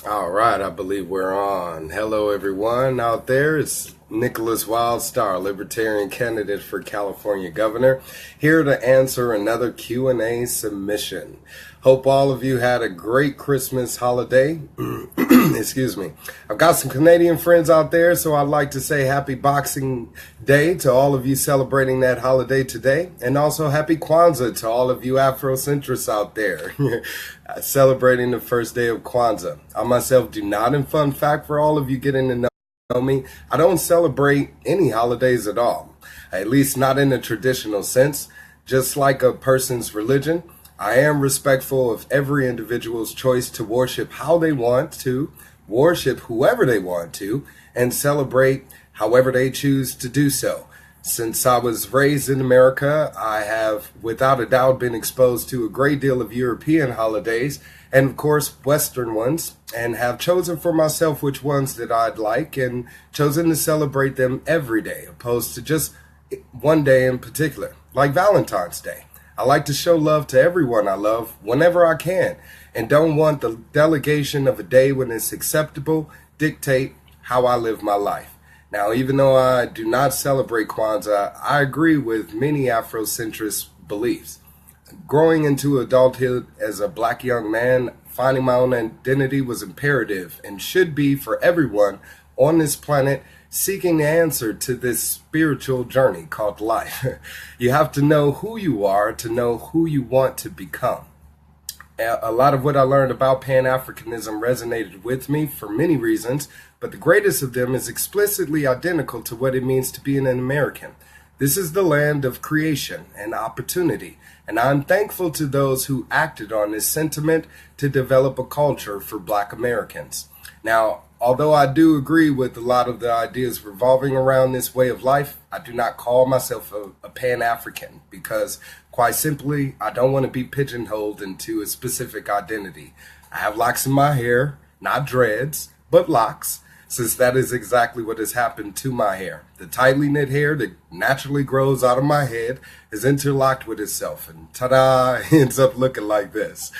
All right, I believe we're on. Hello, everyone out there. It's Nicholas Wildstar, Libertarian candidate for California governor, here to answer another Q&A submission. Hope all of you had a great Christmas holiday. Excuse me. I've got some Canadian friends out there, so I'd like to say happy Boxing Day to all of you celebrating that holiday today, and also happy Kwanzaa to all of you Afrocentrists out there celebrating the first day of Kwanzaa. I myself do not, and fun fact for all of you getting to know me, I don't celebrate any holidays at all, at least not in a traditional sense. Just like a person's religion, I am respectful of every individual's choice to worship how they want to, worship whoever they want to, and celebrate however they choose to do so. Since I was raised in America, I have without a doubt been exposed to a great deal of European holidays and of course Western ones, and have chosen for myself which ones that I'd like and chosen to celebrate them every day opposed to just one day in particular, like Valentine's Day. I like to show love to everyone I love whenever I can, and don't want the delegation of a day when it's acceptable dictate how I live my life. Now, even though I do not celebrate Kwanzaa, I agree with many Afrocentrist beliefs. Growing into adulthood as a black young man, finding my own identity was imperative and should be for everyone on this planet seeking the answer to this spiritual journey called life. You have to know who you are to know who you want to become. A lot of what I learned about Pan-Africanism resonated with me for many reasons, but the greatest of them is explicitly identical to what it means to be an American. This is the land of creation and opportunity, and I'm thankful to those who acted on this sentiment to develop a culture for Black Americans. Now, although I do agree with a lot of the ideas revolving around this way of life, I do not call myself a Pan-African because, quite simply, I don't want to be pigeonholed into a specific identity. I have locks in my hair, not dreads, but locks, since that is exactly what has happened to my hair. The tightly knit hair that naturally grows out of my head is interlocked with itself, and ta-da, it ends up looking like this.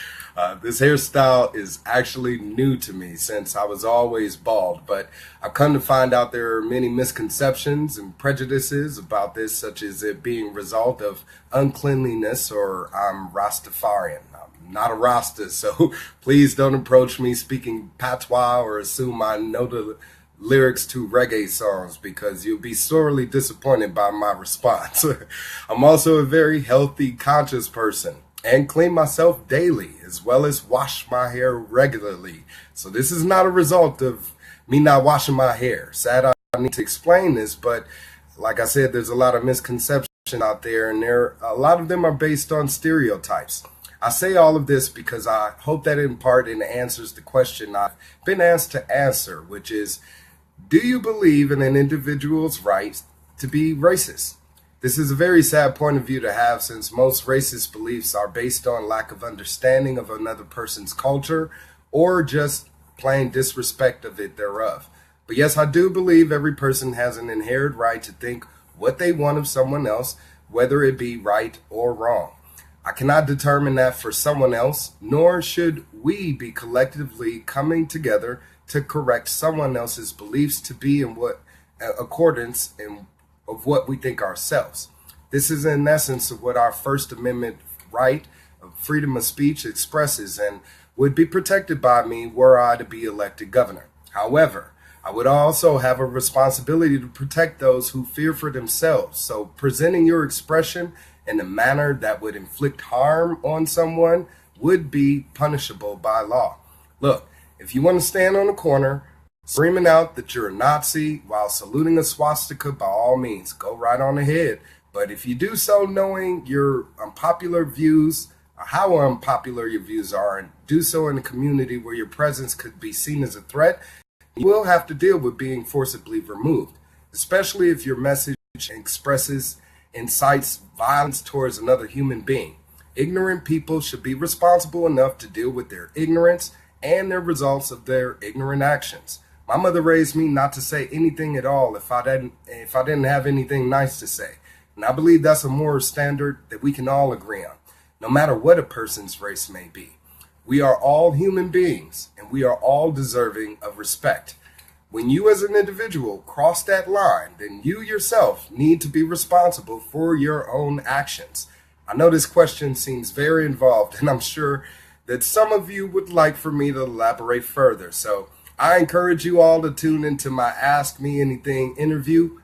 This hairstyle is actually new to me since I was always bald, but I've come to find out there are many misconceptions and prejudices about this, such as it being a result of uncleanliness or I'm Rastafarian. I'm not a Rasta, so please don't approach me speaking patois or assume I know the lyrics to reggae songs because you'll be sorely disappointed by my response. I'm also a very healthy, conscious person and clean myself daily, as well as wash my hair regularly. So this is not a result of me not washing my hair. Sad I need to explain this, but like I said, there's a lot of misconceptions out there, and a lot of them are based on stereotypes. I say all of this because I hope that in part it answers the question I've been asked to answer, which is, do you believe in an individual's right to be racist? This is a very sad point of view to have, since most racist beliefs are based on lack of understanding of another person's culture or just plain disrespect of it thereof. But yes, I do believe every person has an inherent right to think what they want of someone else, whether it be right or wrong. I cannot determine that for someone else, nor should we be collectively coming together to correct someone else's beliefs to be in what accordance in of what we think ourselves. This is in essence of what our First Amendment right of freedom of speech expresses and would be protected by me were I to be elected governor. However, I would also have a responsibility to protect those who fear for themselves. So presenting your expression in a manner that would inflict harm on someone would be punishable by law. Look, if you want to stand on a corner screaming out that you're a Nazi while saluting a swastika, by all means, go right on ahead. But if you do so knowing your unpopular views, or how unpopular your views are, and do so in a community where your presence could be seen as a threat, you will have to deal with being forcibly removed, especially if your message incites violence towards another human being. Ignorant people should be responsible enough to deal with their ignorance and their results of their ignorant actions. My mother raised me not to say anything at all if I didn't have anything nice to say. And I believe that's a moral standard that we can all agree on, no matter what a person's race may be. We are all human beings, and and we are all deserving of respect. When you as an individual cross that line, then you yourself need to be responsible for your own actions. I know this question seems very involved, and I'm sure that some of you would like for me to elaborate further. So I encourage you all to tune into my Ask Me Anything interview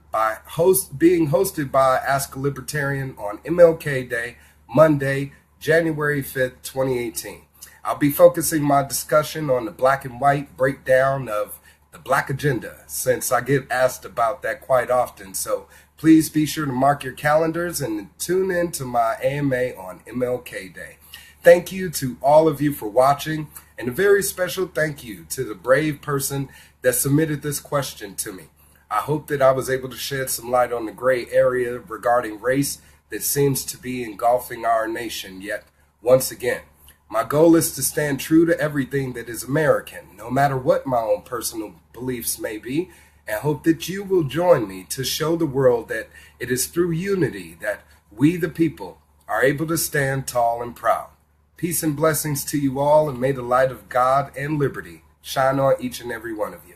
being hosted by Ask a Libertarian on MLK Day, Monday, January 5th, 2018. I'll be focusing my discussion on the black and white breakdown of the Black agenda, since I get asked about that quite often. So please be sure to mark your calendars and tune in to my AMA on MLK Day. Thank you to all of you for watching, and a very special thank you to the brave person that submitted this question to me. I hope that I was able to shed some light on the gray area regarding race that seems to be engulfing our nation yet once again. My goal is to stand true to everything that is American, no matter what my own personal beliefs may be, and hope that you will join me to show the world that it is through unity that we, the people, are able to stand tall and proud. Peace and blessings to you all, and may the light of God and liberty shine on each and every one of you.